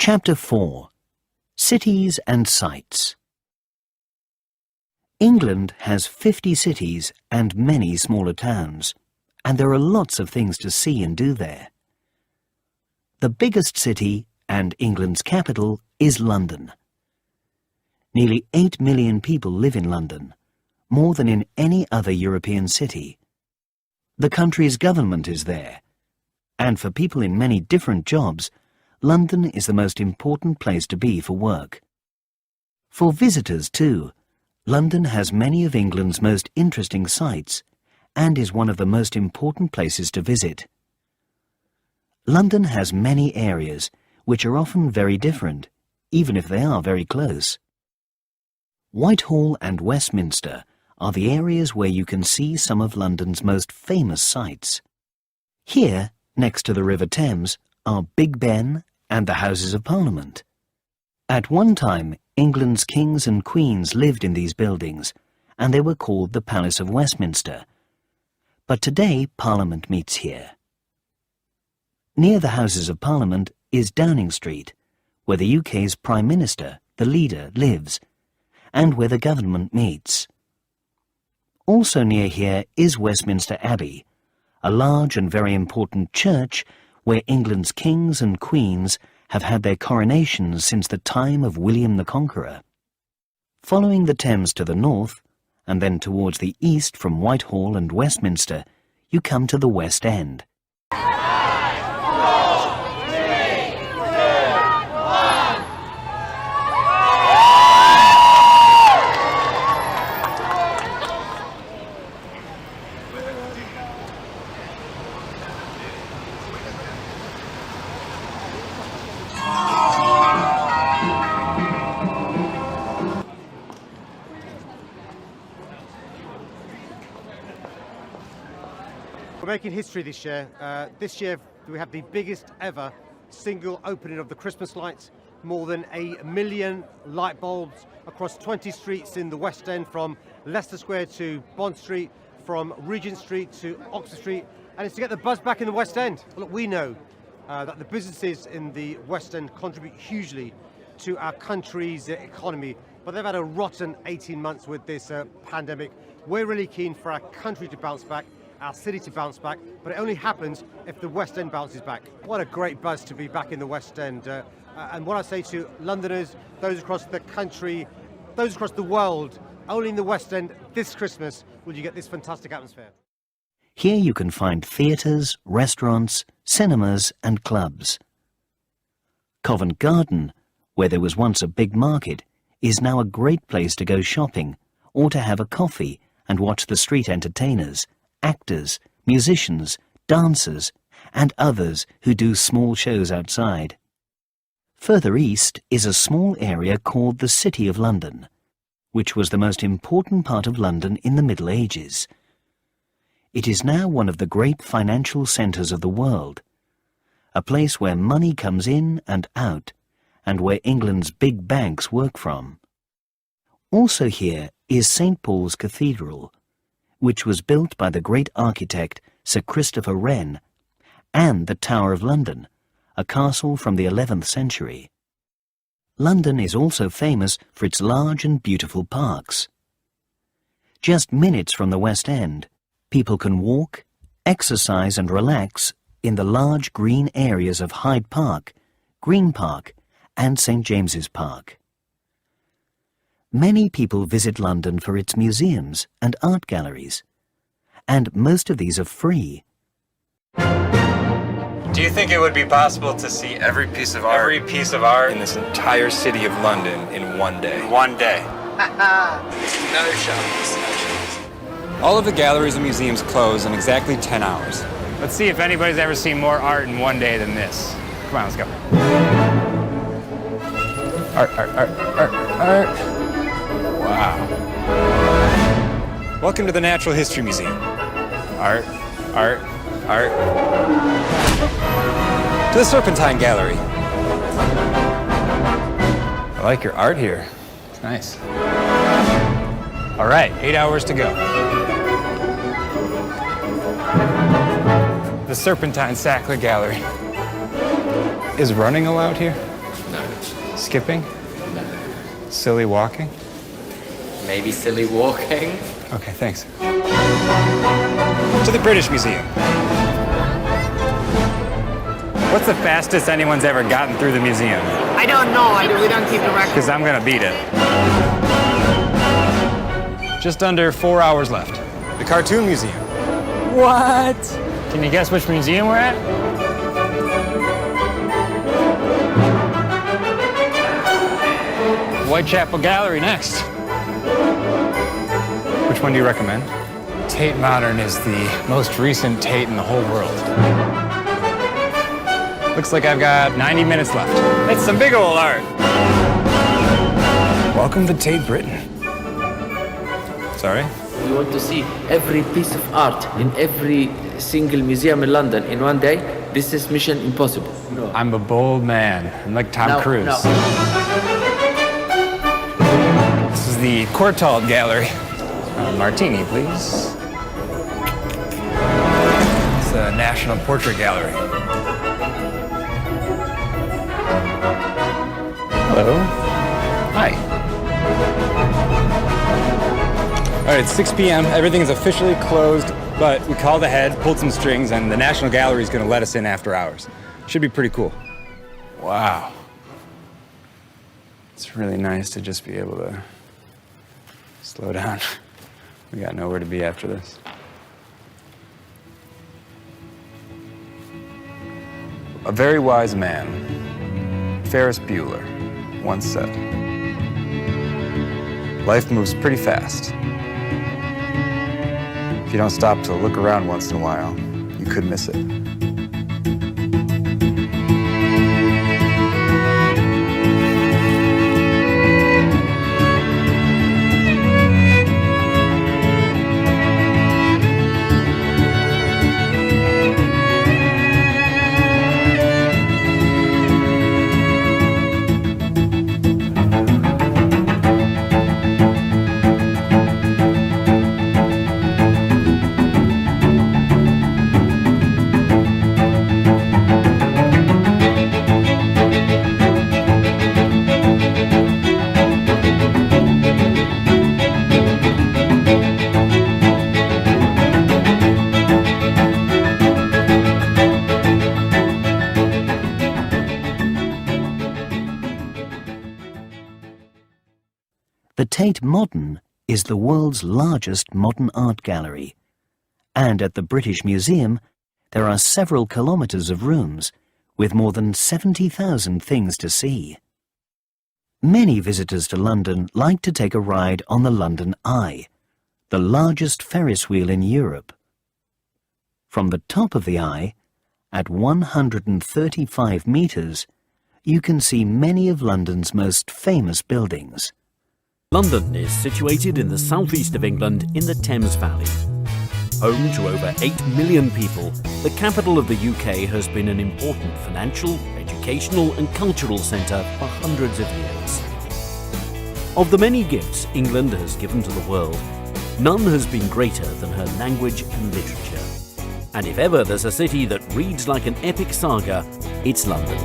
Chapter 4. Cities and Sights. England has 50 cities and many smaller towns, and there are lots of things to see and do there. The biggest city, and England's capital, is London. Nearly 8 million people live in London, more than in any other European city. The country's government is there, and for people in many different jobs, London is the most important place to be for work. For visitors too, London has many of England's most interesting sights and is one of the most important places to visit. London has many areas which are often very different, even if they are very close. Whitehall and Westminster are the areas where you can see some of London's most famous sights. Here, next to the River Thames, are Big Ben and the Houses of Parliament. At one time, England's kings and queens lived in these buildings, and they were called the Palace of Westminster. But today, Parliament meets here. Near the Houses of Parliament is Downing Street, where the UK's Prime Minister, the leader, lives, and where the government meets. Also near here is Westminster Abbey, a large and very important church where England's kings and queens have had their coronations since the time of William the Conqueror. Following the Thames to the north, and then towards the east from Whitehall and Westminster, you come to the West End. We're making history this year. This year we have the biggest ever single opening of the Christmas lights. More than 1 million light bulbs across 20 streets in the West End, from Leicester Square to Bond Street, from Regent Street to Oxford Street, and it's to get the buzz back in the West End. Look, we know that the businesses in the West End contribute hugely to our country's economy, but they've had a rotten 18 months with this pandemic. We're really keen for our country to bounce back, our city to bounce back, but it only happens if the West End bounces back. What a great buzz to be back in the West End. And what I say to Londoners, those across the country, those across the world, only in the West End this Christmas will you get this fantastic atmosphere. Here you can find theatres, restaurants, cinemas and clubs. Covent Garden, where there was once a big market, is now a great place to go shopping or to have a coffee and watch the street entertainers, actors, musicians, dancers, and others who do small shows outside. Further east is a small area called the City of London, which was the most important part of London in the Middle Ages. It is now one of the great financial centres of the world, a place where money comes in and out, and where England's big banks work from. Also here is St. Paul's Cathedral, which was built by the great architect Sir Christopher Wren, and the Tower of London, a castle from the 11th century. London is also famous for its large and beautiful parks. Just minutes from the West End, people can walk, exercise and relax in the large green areas of Hyde Park, Green Park and St. James's Park. Many people visit London for its museums and art galleries, and most of these are free. Do you think it would be possible to see every piece of art in this entire city of London in one day? One day. Another shot. All of the galleries and museums close in exactly 10 hours. Let's see if anybody's ever seen more art in one day than this. Come on, let's go. Art, art, art, art, art. Wow. Welcome to the Natural History Museum. Art, art, art. To the Serpentine Gallery. I like your art here. It's nice. All right, 8 hours to go. The Serpentine Sackler Gallery. Is running allowed here? No. Skipping? Silly walking? Maybe silly walking. Okay, thanks. To the British Museum. What's the fastest anyone's ever gotten through the museum? I don't know. We don't keep the record. Because I'm gonna beat it. Just under 4 hours left. The Cartoon Museum. What? Can you guess which museum we're at? Whitechapel Gallery next. Which one do you recommend? Tate Modern is the most recent Tate in the whole world. Looks like I've got 90 minutes left. It's some big old art. Welcome to Tate Britain. Sorry? You want to see every piece of art in every single museum in London in one day? This is mission impossible. No. I'm a bold man. I'm like Tom Cruise. No. This is the Courtauld Gallery. Martini, please. It's the National Portrait Gallery. Hello. Hi. All right, it's 6 p.m. Everything is officially closed, but we called ahead, pulled some strings, and the National Gallery is going to let us in after hours. Should be pretty cool. Wow. It's really nice to just be able to slow down. We got nowhere to be after this. A very wise man, Ferris Bueller, once said, life moves pretty fast. If you don't stop to look around once in a while, you could miss it. The Tate Modern is the world's largest modern art gallery, and at the British Museum there are several kilometres of rooms with more than 70,000 things to see. Many visitors to London like to take a ride on the London Eye, the largest Ferris wheel in Europe. From the top of the Eye, at 135 metres, you can see many of London's most famous buildings. London is situated in the southeast of England in the Thames Valley. Home to over 8 million people, the capital of the UK has been an important financial, educational and cultural centre for hundreds of years. Of the many gifts England has given to the world, none has been greater than her language and literature. And if ever there's a city that reads like an epic saga, it's London.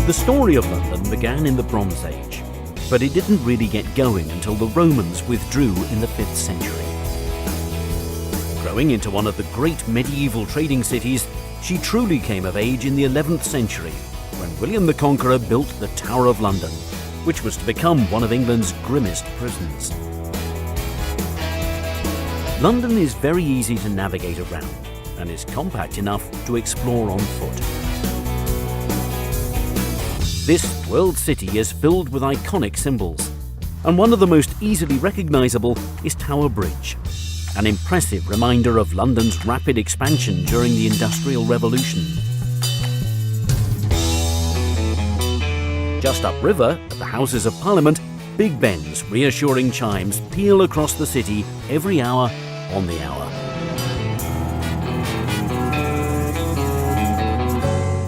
The story of London began in the Bronze Age, but it didn't really get going until the Romans withdrew in the 5th century. Growing into one of the great medieval trading cities, she truly came of age in the 11th century, when William the Conqueror built the Tower of London, which was to become one of England's grimmest prisons. London is very easy to navigate around, and is compact enough to explore on foot. This world city is filled with iconic symbols, and one of the most easily recognisable is Tower Bridge, an impressive reminder of London's rapid expansion during the Industrial Revolution. Just upriver, at the Houses of Parliament, Big Ben's reassuring chimes peal across the city every hour on the hour.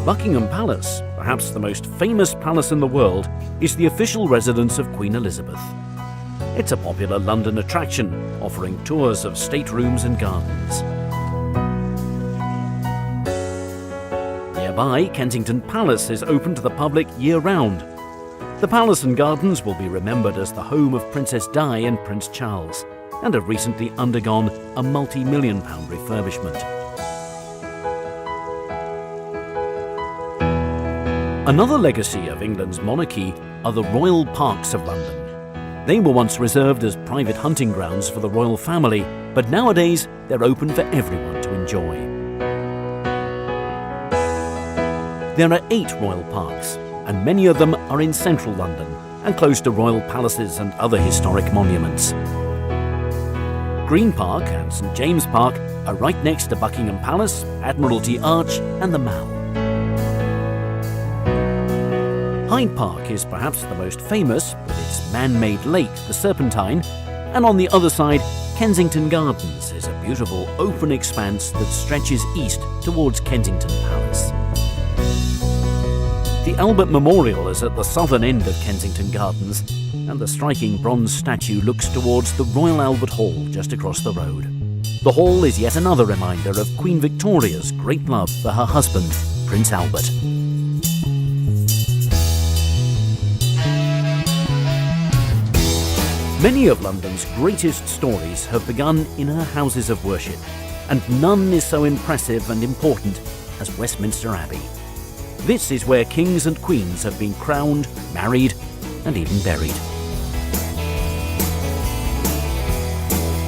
Buckingham Palace, perhaps the most famous palace in the world, is the official residence of Queen Elizabeth. It's a popular London attraction, offering tours of staterooms and gardens. Nearby, Kensington Palace is open to the public year-round. The palace and gardens will be remembered as the home of Princess Di and Prince Charles, and have recently undergone a multi-million-pound refurbishment. Another legacy of England's monarchy are the royal parks of London. They were once reserved as private hunting grounds for the royal family, but nowadays they're open for everyone to enjoy. There are 8 royal parks, and many of them are in central London and close to royal palaces and other historic monuments. Green Park and St James Park are right next to Buckingham Palace, Admiralty Arch and the Mall. Hyde Park is perhaps the most famous, with its man-made lake, the Serpentine, and on the other side, Kensington Gardens is a beautiful open expanse that stretches east towards Kensington Palace. The Albert Memorial is at the southern end of Kensington Gardens, and the striking bronze statue looks towards the Royal Albert Hall just across the road. The hall is yet another reminder of Queen Victoria's great love for her husband, Prince Albert. Many of London's greatest stories have begun in her houses of worship, and none is so impressive and important as Westminster Abbey. This is where kings and queens have been crowned, married, and even buried.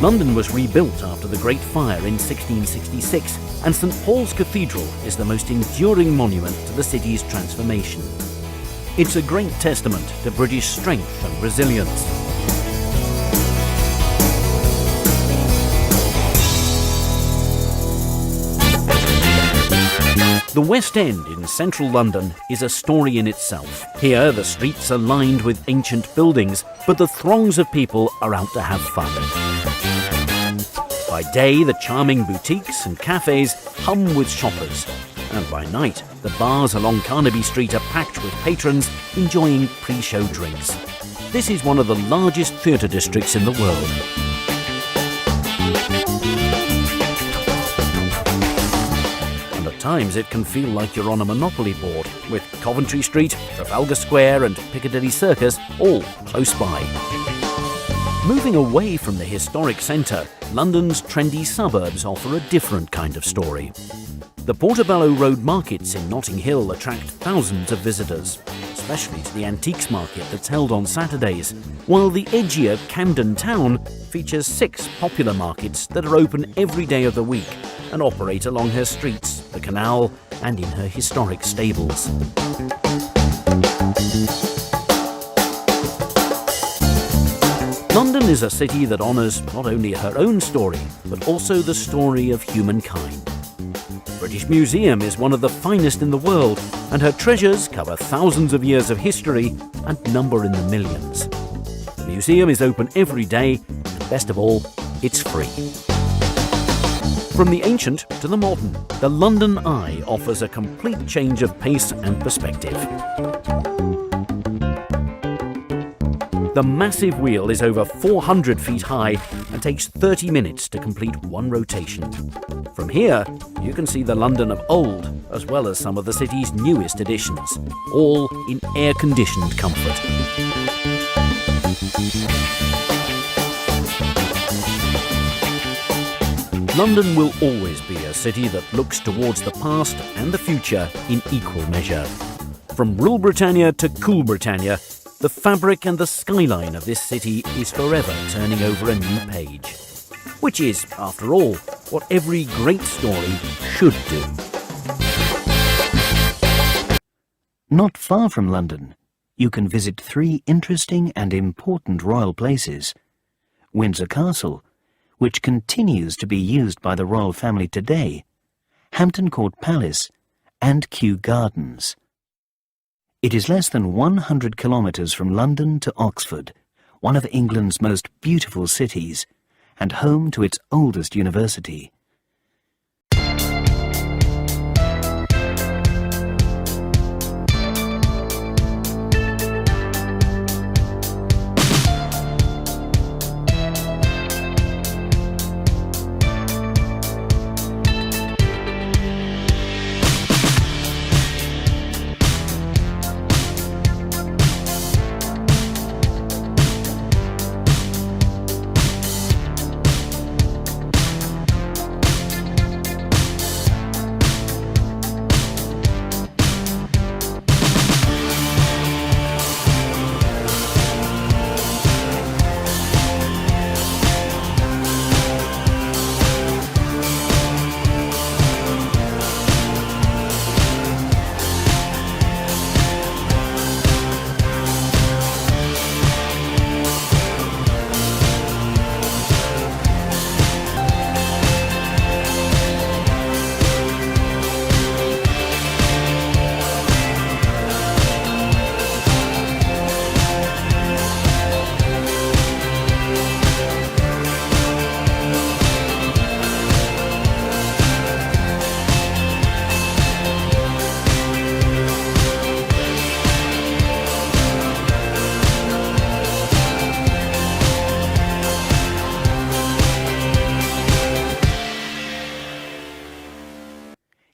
London was rebuilt after the Great Fire in 1666, and St Paul's Cathedral is the most enduring monument to the city's transformation. It's a great testament to British strength and resilience. The West End in central London is a story in itself. Here, the streets are lined with ancient buildings, but the throngs of people are out to have fun. By day, the charming boutiques and cafes hum with shoppers, and by night, the bars along Carnaby Street are packed with patrons enjoying pre-show drinks. This is one of the largest theatre districts in the world. At times it can feel like you're on a Monopoly board, with Coventry Street, Trafalgar Square and Piccadilly Circus all close by. Moving away from the historic centre, London's trendy suburbs offer a different kind of story. The Portobello Road markets in Notting Hill attract thousands of visitors, especially to the antiques market that's held on Saturdays, while the edgier Camden Town features 6 popular markets that are open every day of the week and operate along her streets, the canal, and in her historic stables. London is a city that honours not only her own story, but also the story of humankind. The British Museum is one of the finest in the world, and her treasures cover thousands of years of history and number in the millions. The museum is open every day, and best of all, it's free. From the ancient to the modern, the London Eye offers a complete change of pace and perspective. The massive wheel is over 400 feet high and takes 30 minutes to complete one rotation. From here, you can see the London of old, as well as some of the city's newest additions, all in air-conditioned comfort. London will always be a city that looks towards the past and the future in equal measure. From Rule Britannia to Cool Britannia, the fabric and the skyline of this city is forever turning over a new page. Which is, after all, what every great story should do. Not far from London, you can visit 3 interesting and important royal places. Windsor Castle, which continues to be used by the royal family today, Hampton Court Palace, and Kew Gardens. It is less than 100 kilometres from London to Oxford, one of England's most beautiful cities, and home to its oldest university.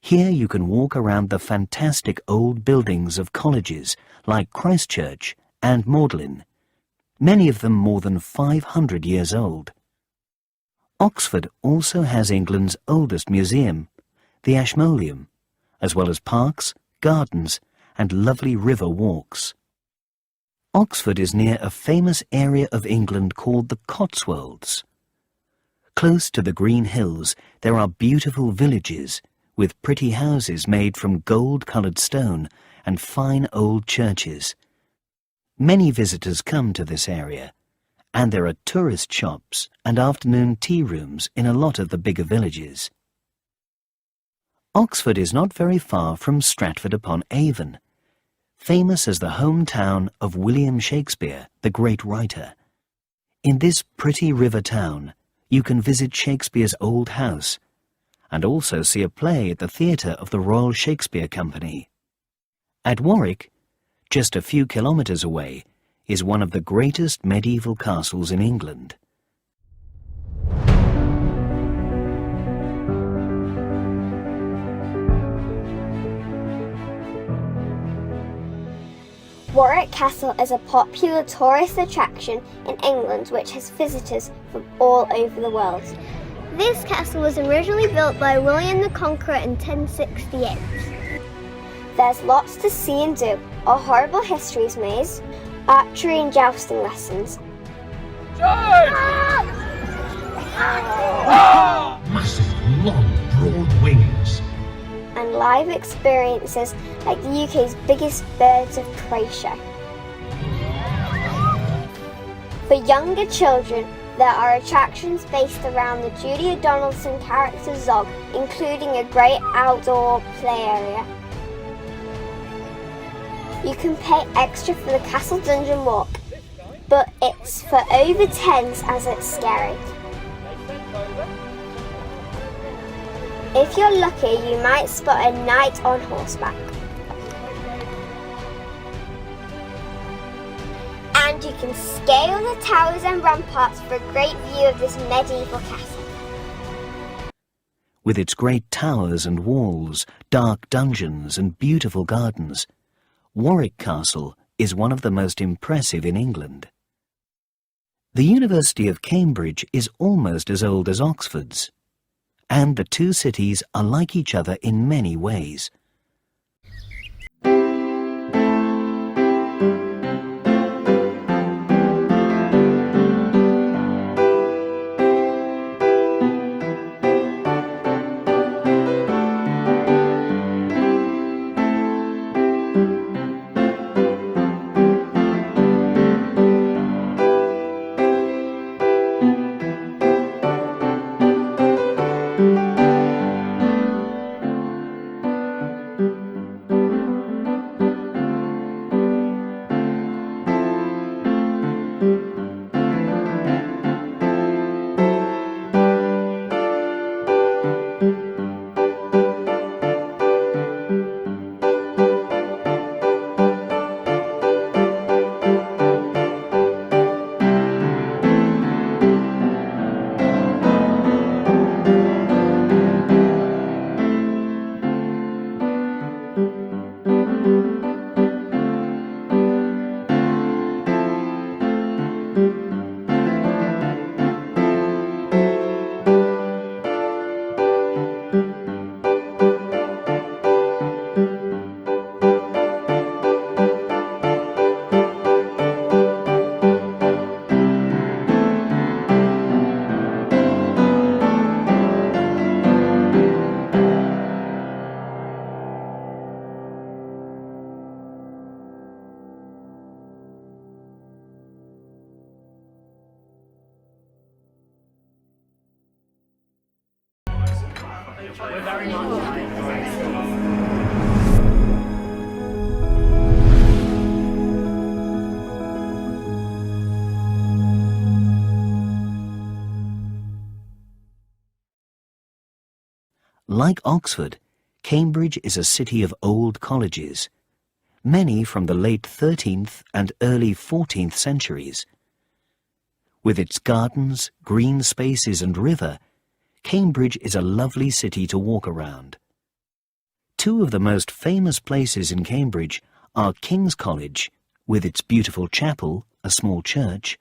Here you can walk around the fantastic old buildings of colleges like Christ Church and Magdalen, many of them more than 500 years old. Oxford also has England's oldest museum, the Ashmolean, as well as parks, gardens and lovely river walks. Oxford is near a famous area of England called the Cotswolds. Close to the green hills there are beautiful villages with pretty houses made from gold-coloured stone and fine old churches. Many visitors come to this area, and there are tourist shops and afternoon tea rooms in a lot of the bigger villages. Oxford is not very far from Stratford-upon-Avon, famous as the hometown of William Shakespeare, the great writer. In this pretty river town, you can visit Shakespeare's old house and also see a play at the theatre of the Royal Shakespeare Company. At Warwick, just a few kilometres away, is one of the greatest medieval castles in England. Warwick Castle is a popular tourist attraction in England which has visitors from all over the world. This castle was originally built by William the Conqueror in 1068. There's lots to see and do: a horrible histories maze, archery and jousting lessons. Massive, long, broad wings. And live experiences like the UK's biggest birds of prey show. For younger children, there are attractions based around the Julia Donaldson character Zog, including a great outdoor play area. You can pay extra for the Castle Dungeon Walk, but it's for over 10s as it's scary. If you're lucky, you might spot a knight on horseback. And you can scale the towers and ramparts for a great view of this medieval castle. With its great towers and walls, dark dungeons and beautiful gardens, Warwick Castle is one of the most impressive in England. The University of Cambridge is almost as old as Oxford's, and the two cities are like each other in many ways. Like Oxford, Cambridge is a city of old colleges, many from the late 13th and early 14th centuries. With its gardens, green spaces and river, Cambridge is a lovely city to walk around. Two of the most famous places in Cambridge are King's College, with its beautiful chapel, a small church,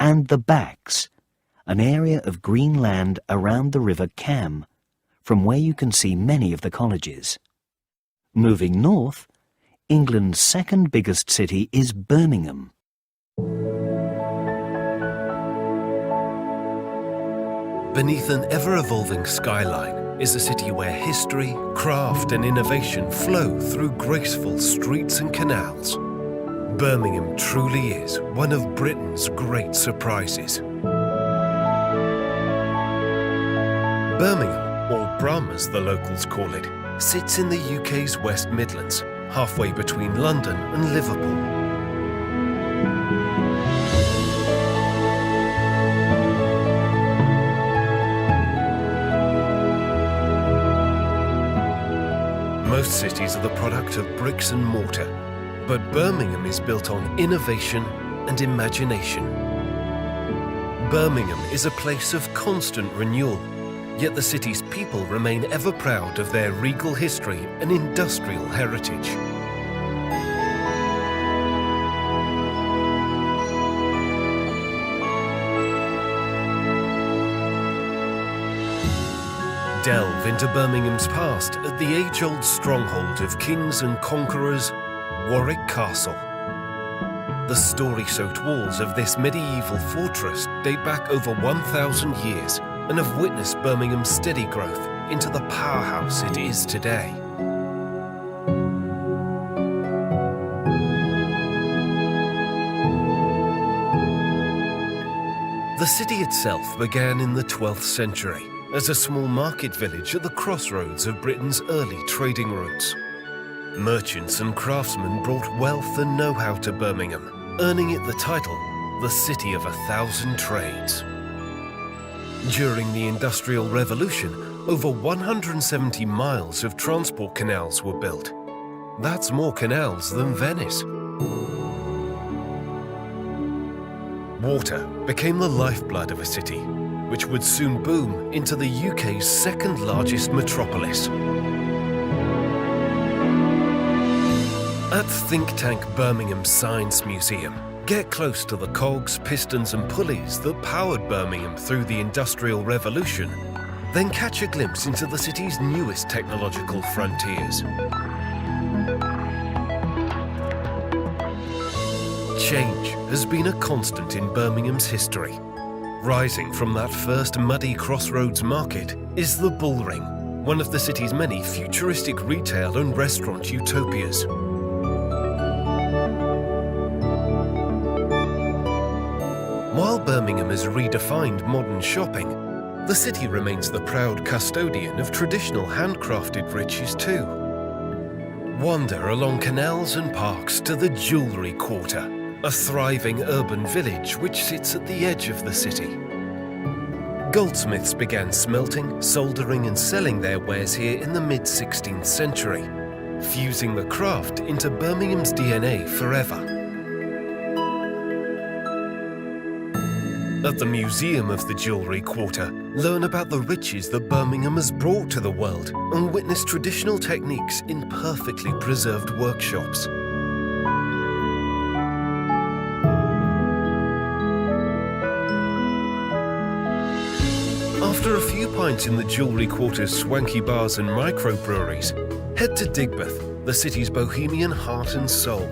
and the Backs, an area of green land around the River Cam, from where you can see many of the colleges. Moving north, England's second biggest city is Birmingham. Beneath an ever-evolving skyline is a city where history, craft and innovation flow through graceful streets and canals. Birmingham truly is one of Britain's great surprises. Birmingham, or Brum as the locals call it, sits in the UK's West Midlands, halfway between London and Liverpool. Most cities are the product of bricks and mortar, but Birmingham is built on innovation and imagination. Birmingham is a place of constant renewal, yet the city's people remain ever proud of their regal history and industrial heritage. Delve into Birmingham's past at the age-old stronghold of kings and conquerors, Warwick Castle. The story-soaked walls of this medieval fortress date back over 1,000 years and have witnessed Birmingham's steady growth into the powerhouse it is today. The city itself began in the 12th century as a small market village at the crossroads of Britain's early trading routes. Merchants and craftsmen brought wealth and know-how to Birmingham, earning it the title, the City of 1,000 Trades. During the Industrial Revolution, over 170 miles of transport canals were built. That's more canals than Venice. Water became the lifeblood of a city, which would soon boom into the UK's second largest metropolis. At think tank Birmingham Science Museum, get close to the cogs, pistons and pulleys that powered Birmingham through the Industrial Revolution, then catch a glimpse into the city's newest technological frontiers. Change has been a constant in Birmingham's history. Rising from that first muddy crossroads market is the Bullring, one of the city's many futuristic retail and restaurant utopias. While Birmingham has redefined modern shopping, the city remains the proud custodian of traditional handcrafted riches too. Wander along canals and parks to the Jewellery Quarter, a thriving urban village which sits at the edge of the city. Goldsmiths began smelting, soldering and selling their wares here in the mid-16th century, fusing the craft into Birmingham's DNA forever. At the Museum of the Jewellery Quarter, learn about the riches that Birmingham has brought to the world and witness traditional techniques in perfectly preserved workshops. After a few pints in the Jewellery Quarter's swanky bars and microbreweries, head to Digbeth, the city's bohemian heart and soul.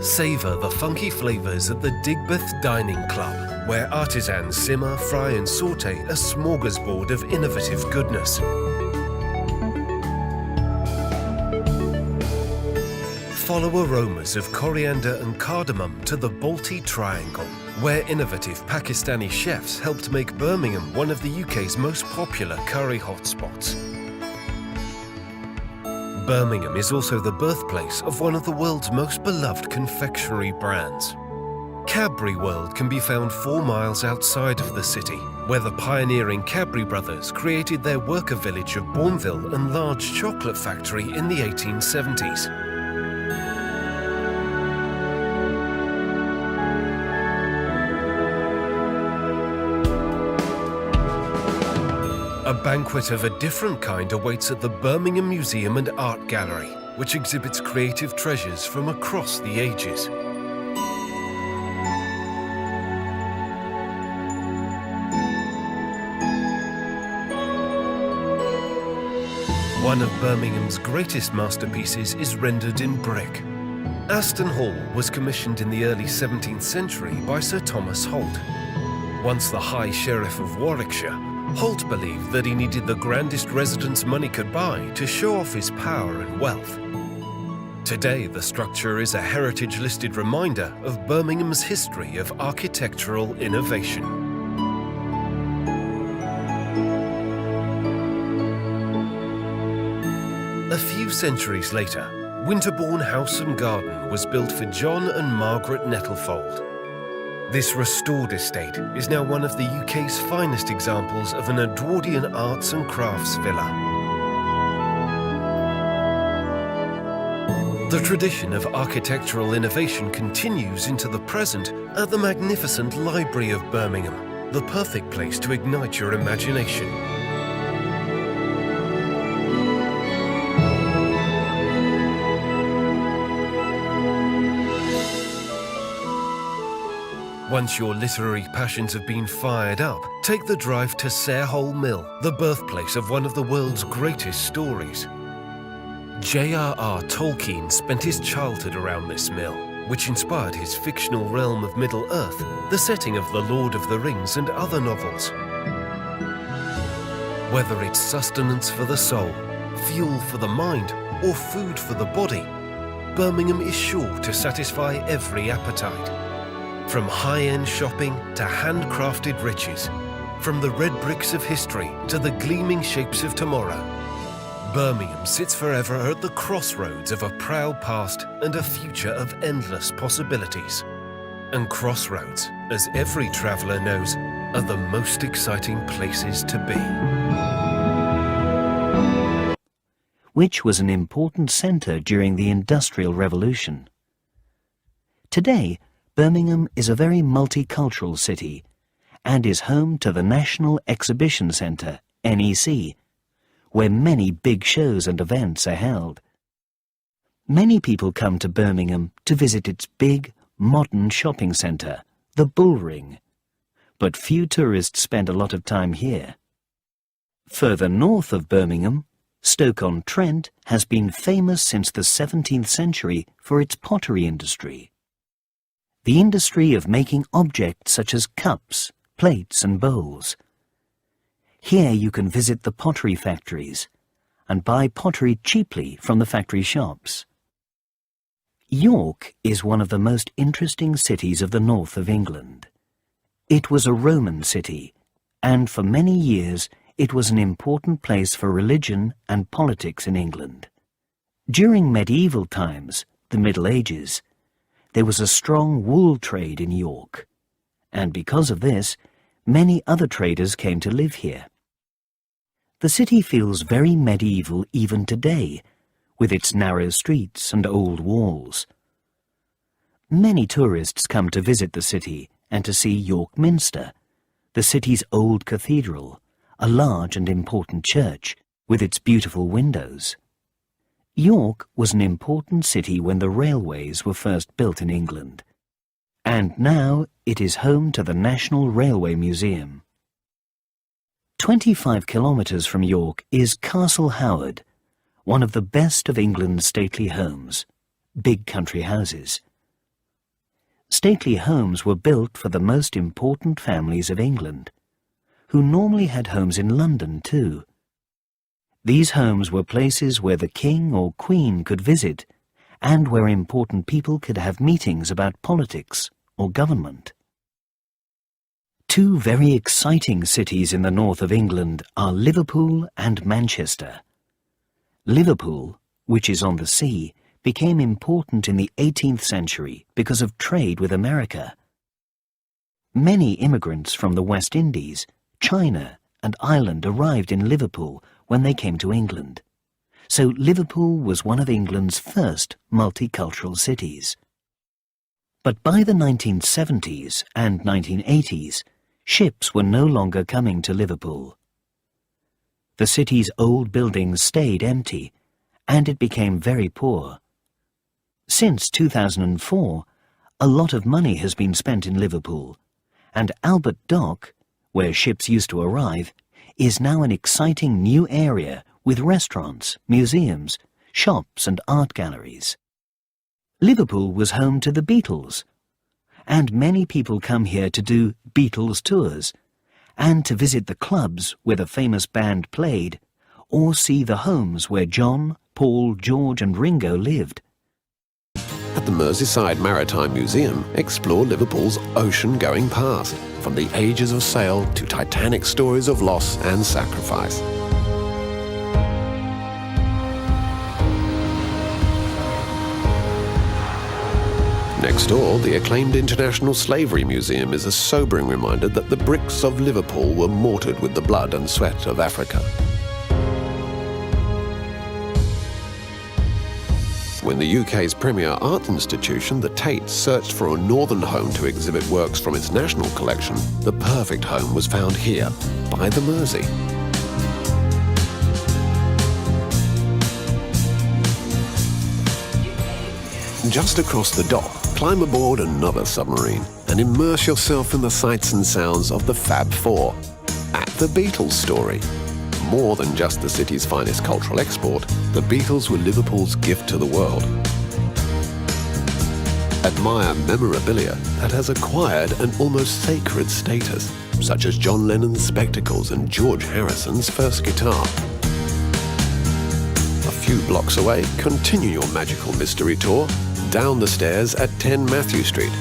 Savour the funky flavours at the Digbeth Dining Club, where artisans simmer, fry and saute a smorgasbord of innovative goodness. Follow aromas of coriander and cardamom to the Balti Triangle, where innovative Pakistani chefs helped make Birmingham one of the UK's most popular curry hotspots. Birmingham is also the birthplace of one of the world's most beloved confectionery brands. Cadbury World can be found 4 miles outside of the city, where the pioneering Cadbury brothers created their worker village of Bourneville and large chocolate factory in the 1870s. A banquet of a different kind awaits at the Birmingham Museum and Art Gallery, which exhibits creative treasures from across the ages. One of Birmingham's greatest masterpieces is rendered in brick. Aston Hall was commissioned in the early 17th century by Sir Thomas Holt. Once the High Sheriff of Warwickshire, Holt believed that he needed the grandest residence money could buy to show off his power and wealth. Today, the structure is a heritage-listed reminder of Birmingham's history of architectural innovation. A few centuries later, Winterbourne House and Garden was built for John and Margaret Nettlefold. This restored estate is now one of the UK's finest examples of an Edwardian arts and crafts villa. The tradition of architectural innovation continues into the present at the magnificent Library of Birmingham, the perfect place to ignite your imagination. Once your literary passions have been fired up, take the drive to Sarehole Mill, the birthplace of one of the world's greatest stories. J.R.R. Tolkien spent his childhood around this mill, which inspired his fictional realm of Middle-earth, the setting of The Lord of the Rings and other novels. Whether it's sustenance for the soul, fuel for the mind, or food for the body, Birmingham is sure to satisfy every appetite. From high-end shopping to handcrafted riches, from the red bricks of history to the gleaming shapes of tomorrow, Birmingham sits forever at the crossroads of a proud past and a future of endless possibilities. And crossroads, as every traveller knows, are the most exciting places to be. Which was an important centre during the Industrial Revolution. Today, Birmingham is a very multicultural city and is home to the National Exhibition Centre, NEC, where many big shows and events are held. Many people come to Birmingham to visit its big, modern shopping centre, the Bullring, but few tourists spend a lot of time here. Further north of Birmingham, Stoke-on-Trent has been famous since the 17th century for its pottery industry. The industry of making objects such as cups, plates and bowls. Here you can visit the pottery factories and buy pottery cheaply from the factory shops. York is one of the most interesting cities of the north of England. It was a Roman city, and for many years it was an important place for religion and politics in England. During medieval times, the Middle Ages, there was a strong wool trade in York, and because of this, many other traders came to live here. The city feels very medieval even today, with its narrow streets and old walls. Many tourists come to visit the city and to see York Minster, the city's old cathedral, a large and important church with its beautiful windows. York was an important city when the railways were first built in England, and now it is home to the National Railway Museum. 25 kilometres from York is Castle Howard, one of the best of England's stately homes, big country houses. Stately homes were built for the most important families of England, who normally had homes in London too. These homes were places where the king or queen could visit and where important people could have meetings about politics or government. Two very exciting cities in the north of England are Liverpool and Manchester. Liverpool, which is on the sea, became important in the 18th century because of trade with America. Many immigrants from the West Indies, China and Ireland arrived in Liverpool when they came to England, so Liverpool was one of England's first multicultural cities. But by the 1970s and 1980s, ships were no longer coming to Liverpool. the city's old buildings stayed empty, and it became very poor. Since 2004, a lot of money has been spent in Liverpool, and Albert Dock, where ships used to arrive, is now an exciting new area with restaurants, museums, shops and art galleries. Liverpool was home to the Beatles, and many people come here to do Beatles tours, and to visit the clubs where the famous band played, or see the homes where John, Paul, George and Ringo lived. At the Merseyside Maritime Museum, explore Liverpool's ocean-going past, from the ages of sail to titanic stories of loss and sacrifice. Next door, the acclaimed International Slavery Museum is a sobering reminder that the bricks of Liverpool were mortared with the blood and sweat of Africa. When the UK's premier art institution, the Tate, searched for a northern home to exhibit works from its national collection, the perfect home was found here, by the Mersey. Just across the dock, climb aboard another submarine and immerse yourself in the sights and sounds of the Fab Four at the Beatles story. More than just the city's finest cultural export, the Beatles were Liverpool's gift to the world. Admire memorabilia that has acquired an almost sacred status, such as John Lennon's spectacles and George Harrison's first guitar. A few blocks away, continue your magical mystery tour down the stairs at 10 Matthew Street.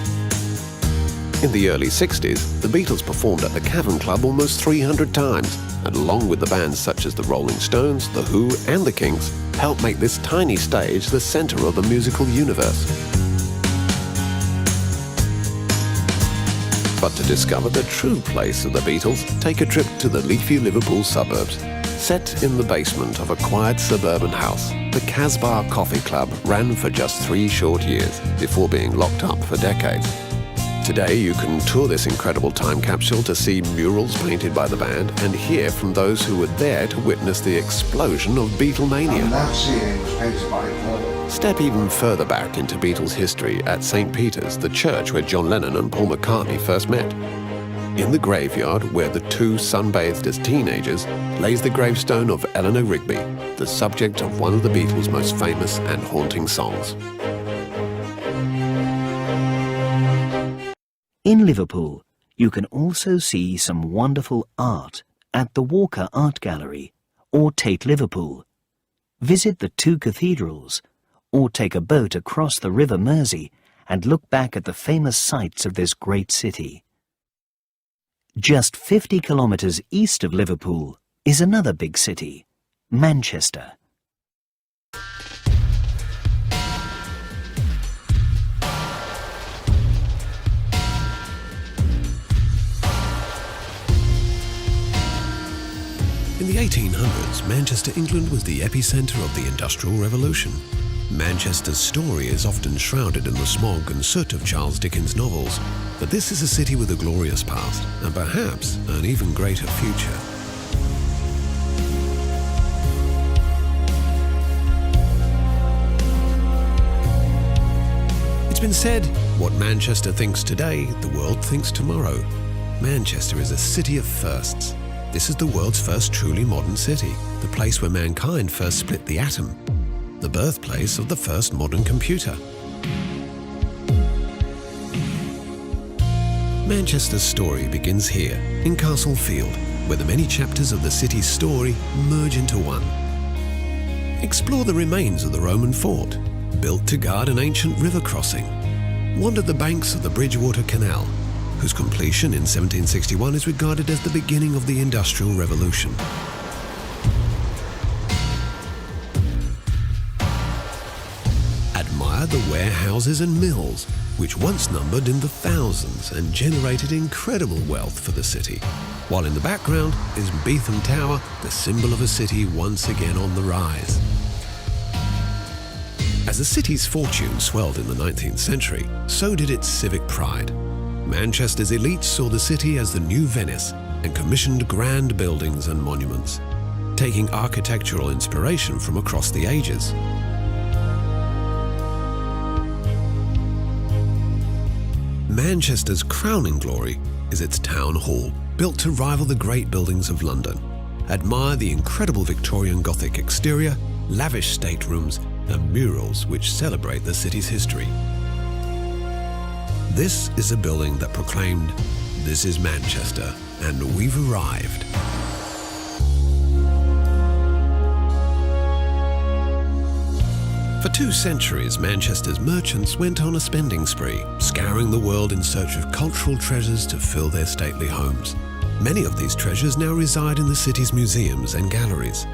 In the early 60s, the Beatles performed at the Cavern Club almost 300 times, and along with the bands such as the Rolling Stones, The Who and the Kinks, helped make this tiny stage the centre of the musical universe. But to discover the true place of the Beatles, take a trip to the leafy Liverpool suburbs. Set in the basement of a quiet suburban house, the Casbah Coffee Club ran for just 3 short years before being locked up for decades. Today you can tour this incredible time capsule to see murals painted by the band and hear from those who were there to witness the explosion of Beatlemania. And that scene was painted by Paul. Step even further back into Beatles history at St. Peter's, the church where John Lennon and Paul McCartney first met. In the graveyard, where the two sunbathed as teenagers, lays the gravestone of Eleanor Rigby, the subject of one of the Beatles' most famous and haunting songs. In Liverpool, you can also see some wonderful art at the Walker Art Gallery or Tate Liverpool. Visit the 2 cathedrals or take a boat across the River Mersey and look back at the famous sights of this great city. Just 50 kilometres east of Liverpool is another big city, Manchester. In the 1800s, Manchester, England was the epicentre of the Industrial Revolution. Manchester's story is often shrouded in the smog and soot of Charles Dickens' novels, but this is a city with a glorious past, and perhaps an even greater future. It's been said, what Manchester thinks today, the world thinks tomorrow. Manchester is a city of firsts. This is the world's first truly modern city, the place where mankind first split the atom, the birthplace of the first modern computer. Manchester's story begins here, in Castle Field, where the many chapters of the city's story merge into one. Explore the remains of the Roman fort, built to guard an ancient river crossing. Wander the banks of the Bridgewater Canal, whose completion in 1761 is regarded as the beginning of the Industrial Revolution. Admire the warehouses and mills, which once numbered in the thousands and generated incredible wealth for the city, while in the background is Beetham Tower, the symbol of a city once again on the rise. As the city's fortune swelled in the 19th century, so did its civic pride. Manchester's elites saw the city as the new Venice and commissioned grand buildings and monuments. taking architectural inspiration from across the ages. Manchester's crowning glory is its town hall, built to rival the great buildings of London. Admire the incredible Victorian Gothic exterior, lavish staterooms, and murals which celebrate the city's history. This is a building that proclaimed, "This is Manchester, and we've arrived." For 2 centuries, Manchester's merchants went on a spending spree, scouring the world in search of cultural treasures to fill their stately homes. Many of these treasures now reside in the city's museums and galleries.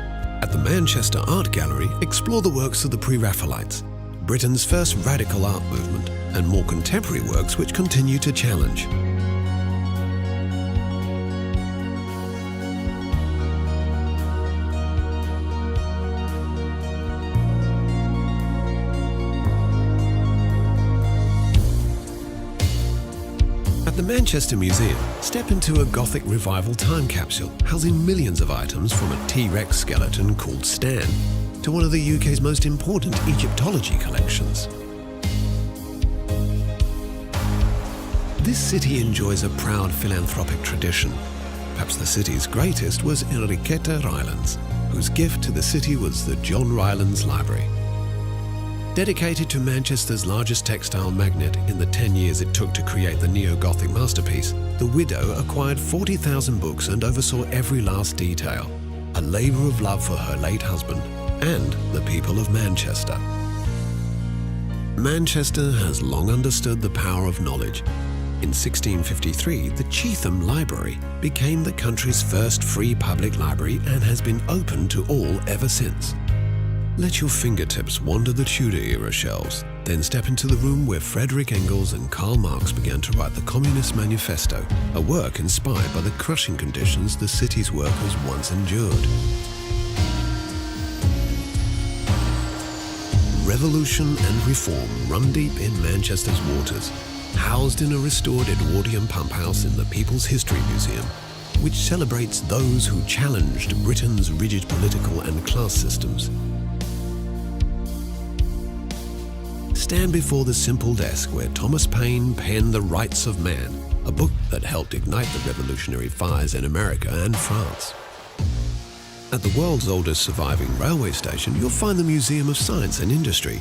At the Manchester Art Gallery, explore the works of the Pre-Raphaelites, Britain's first radical art movement, and more contemporary works which continue to challenge. At the Manchester Museum, step into a Gothic revival time capsule housing millions of items from a T-Rex skeleton called Stan to one of the UK's most important Egyptology collections. This city enjoys a proud philanthropic tradition. Perhaps the city's greatest was Enriqueta Rylands, whose gift to the city was the John Rylands Library. Dedicated to Manchester's largest textile magnet in the 10 years it took to create the neo-Gothic masterpiece, the widow acquired 40,000 books and oversaw every last detail, a labour of love for her late husband and the people of Manchester. Manchester has long understood the power of knowledge. In 1653, the Cheetham Library became the country's first free public library and has been open to all ever since. Let your fingertips wander the Tudor-era shelves, then step into the room where Frederick Engels and Karl Marx began to write the Communist Manifesto, a work inspired by the crushing conditions the city's workers once endured. Revolution and reform run deep in Manchester's waters, housed in a restored Edwardian pump house in the People's History Museum, which celebrates those who challenged Britain's rigid political and class systems. Stand before the simple desk where Thomas Paine penned The Rights of Man, a book that helped ignite the revolutionary fires in America and France. At the world's oldest surviving railway station, you'll find the Museum of Science and Industry.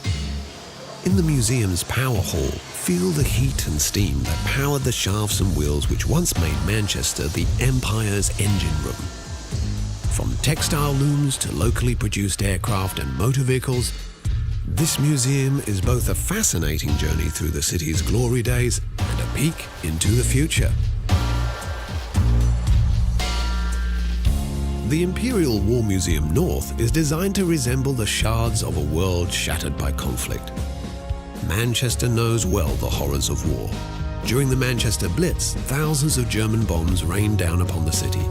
In the museum's power hall, feel the heat and steam that powered the shafts and wheels which once made Manchester the Empire's engine room. From textile looms to locally produced aircraft and motor vehicles, this museum is both a fascinating journey through the city's glory days and a peek into the future. The Imperial War Museum North is designed to resemble the shards of a world shattered by conflict. Manchester knows well the horrors of war. During the Manchester Blitz, thousands of German bombs rained down upon the city.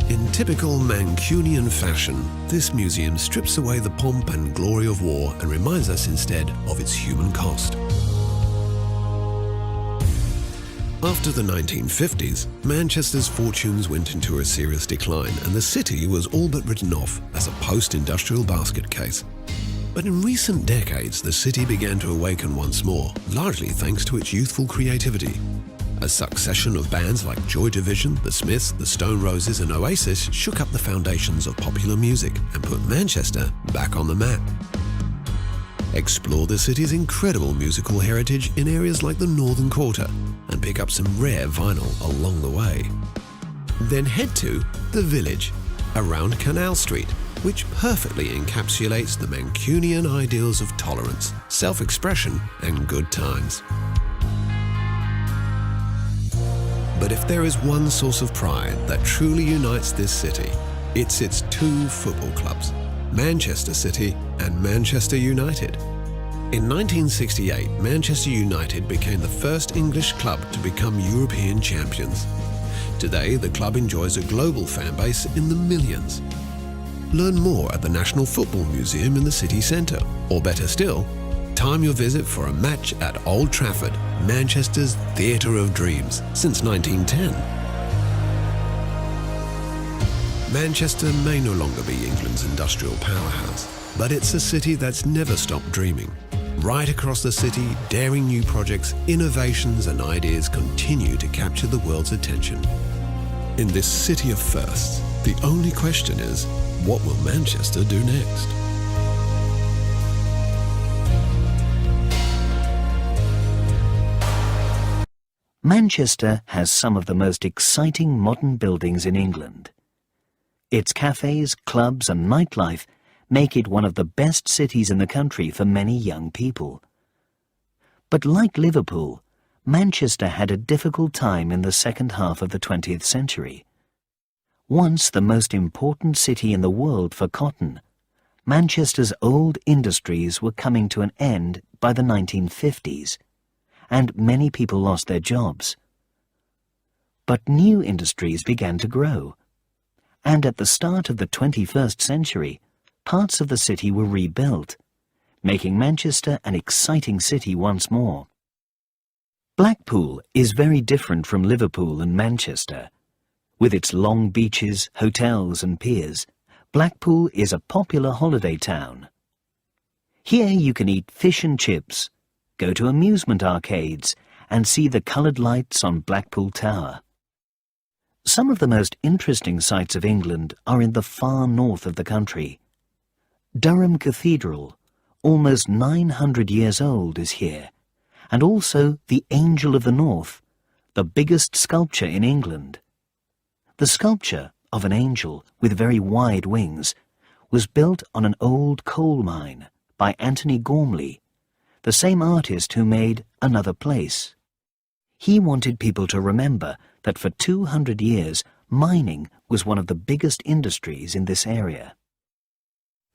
In typical Mancunian fashion, this museum strips away the pomp and glory of war and reminds us instead of its human cost. After the 1950s, Manchester's fortunes went into a serious decline and the city was all but written off as a post-industrial basket case. But in recent decades, the city began to awaken once more, largely thanks to its youthful creativity. A succession of bands like Joy Division, The Smiths, The Stone Roses and Oasis shook up the foundations of popular music and put Manchester back on the map. Explore the city's incredible musical heritage in areas like the Northern Quarter and pick up some rare vinyl along the way. Then head to The Village, around Canal Street, which perfectly encapsulates the Mancunian ideals of tolerance, self-expression and good times. But if there is one source of pride that truly unites this city, it's its 2 football clubs, Manchester City and Manchester United. In 1968, Manchester United became the first English club to become European champions. Today, the club enjoys a global fan base in the millions. Learn more at the National Football Museum in the city centre, or better still, time your visit for a match at Old Trafford, Manchester's Theatre of Dreams, since 1910. Manchester may no longer be England's industrial powerhouse, but it's a city that's never stopped dreaming. Right across the city, daring new projects, innovations and ideas continue to capture the world's attention. In this city of firsts, the only question is, what will Manchester do next? Manchester has some of the most exciting modern buildings in England. Its cafes, clubs and nightlife make it one of the best cities in the country for many young people. But like Liverpool, Manchester had a difficult time in the second half of the 20th century. Once the most important city in the world for cotton, Manchester's old industries were coming to an end by the 1950s, and many people lost their jobs. But new industries began to grow, and at the start of the 21st century, parts of the city were rebuilt, making Manchester an exciting city once more. Blackpool is very different from Liverpool and Manchester. With its long beaches, hotels and piers, Blackpool is a popular holiday town. Here you can eat fish and chips, go to amusement arcades and see the coloured lights on Blackpool Tower. Some of the most interesting sights of England are in the far north of the country. Durham Cathedral, almost 900 years old, is here, and also the Angel of the North, the biggest sculpture in England. The sculpture of an angel with very wide wings was built on an old coal mine by Anthony Gormley, the same artist who made Another Place. He wanted people to remember that for 200 years mining was one of the biggest industries in this area.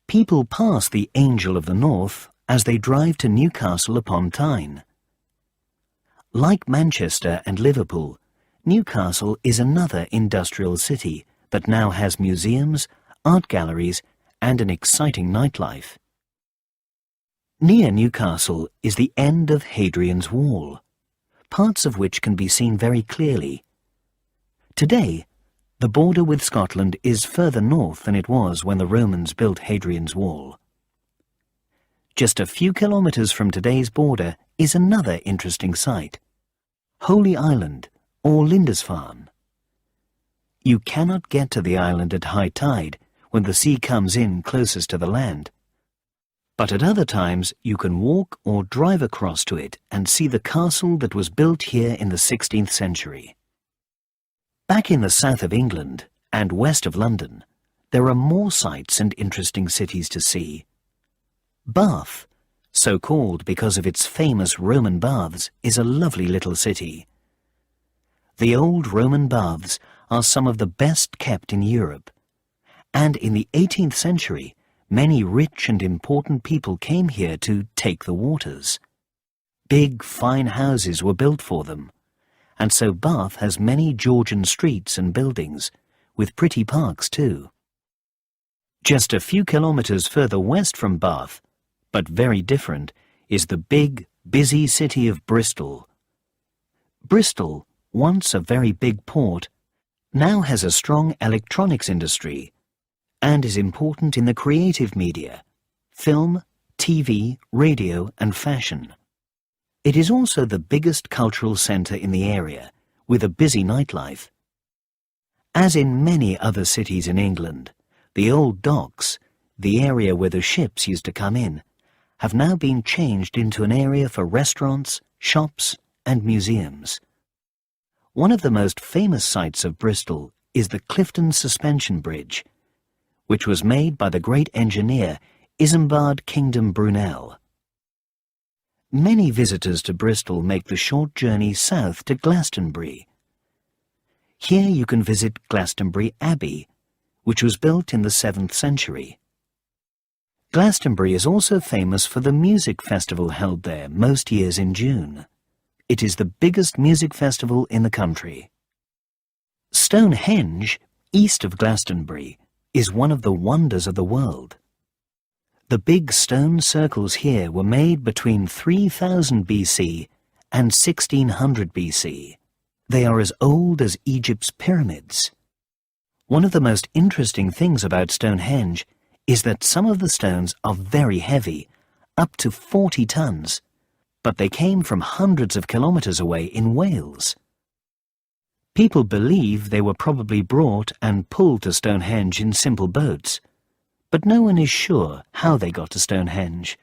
People pass the Angel of the North as they drive to Newcastle upon Tyne. Like Manchester and Liverpool, Newcastle is another industrial city that now has museums, art galleries and an exciting nightlife. Near Newcastle is the end of Hadrian's Wall, parts of which can be seen very clearly. Today, the border with Scotland is further north than it was when the Romans built Hadrian's Wall. Just a few kilometres from today's border is another interesting site, Holy Island or Lindisfarne. You cannot get to the island at high tide when the sea comes in closest to the land, but at other times you can walk or drive across to it and see the castle that was built here in the 16th century. Back in the south of England and west of London, there are more sights and interesting cities to see. Bath, so called because of its famous Roman baths, is a lovely little city. The old Roman baths are some of the best kept in Europe, and in the 18th century, many rich and important people came here to take the waters. Big, fine houses were built for them, and so Bath has many Georgian streets and buildings, with pretty parks too. Just a few kilometres further west from Bath, but very different, is the big, busy city of Bristol. Bristol, once a very big port, now has a strong electronics industry and is important in the creative media, film, TV, radio and fashion. It is also the biggest cultural centre in the area, with a busy nightlife. As in many other cities in England, the old docks, the area where the ships used to come in, have now been changed into an area for restaurants, shops and museums. One of the most famous sights of Bristol is the Clifton Suspension Bridge, which was made by the great engineer Isambard Kingdom Brunel. Many visitors to Bristol make the short journey south to Glastonbury. Here you can visit Glastonbury Abbey, which was built in the 7th century. Glastonbury is also famous for the music festival held there most years in June. It is the biggest music festival in the country. Stonehenge, east of Glastonbury, is one of the wonders of the world. The big stone circles here were made between 3000 BC and 1600 BC. They are as old as Egypt's pyramids. One of the most interesting things about Stonehenge is that some of the stones are very heavy, up to 40 tons, but they came from hundreds of kilometres away in Wales. People believe they were probably brought and pulled to Stonehenge in simple boats, but no one is sure how they got to Stonehenge.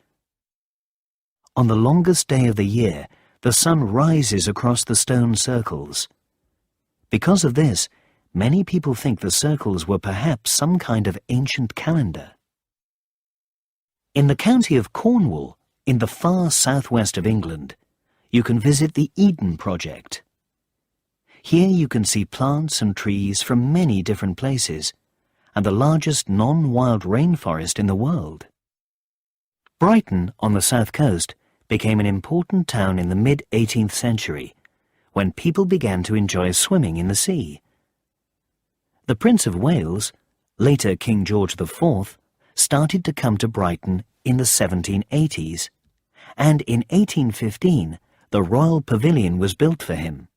On the longest day of the year, the sun rises across the stone circles. Because of this, many people think the circles were perhaps some kind of ancient calendar. In the county of Cornwall, in the far southwest of England, you can visit the Eden Project. Here you can see plants and trees from many different places, and the largest non-wild rainforest in the world. Brighton, on the south coast, became an important town in the mid-18th century, when people began to enjoy swimming in the sea. The Prince of Wales, later King George IV, started to come to Brighton in the 1780s, and in 1815 the Royal Pavilion was built for him.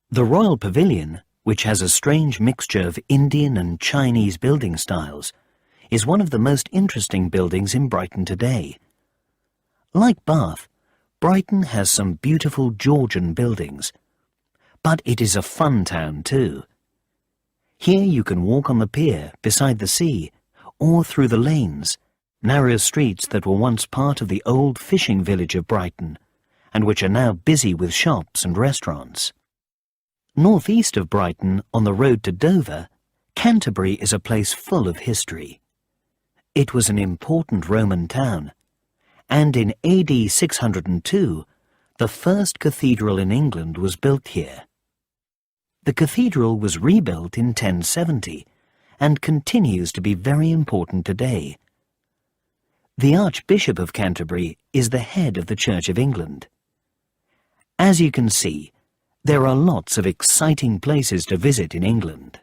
The Royal Pavilion, which has a strange mixture of Indian and Chinese building styles, is one of the most interesting buildings in Brighton today. Like Bath, Brighton has some beautiful Georgian buildings, but it is a fun town too. Here you can walk on the pier beside the sea, or through the lanes, narrow streets that were once part of the old fishing village of Brighton, and which are now busy with shops and restaurants. Northeast of Brighton, on the road to Dover, Canterbury is a place full of history. It was an important Roman town, and in AD 602, the first cathedral in England was built here. The cathedral was rebuilt in 1070 and continues to be very important today. The Archbishop of Canterbury is the head of the Church of England. As you can see, there are lots of exciting places to visit in England.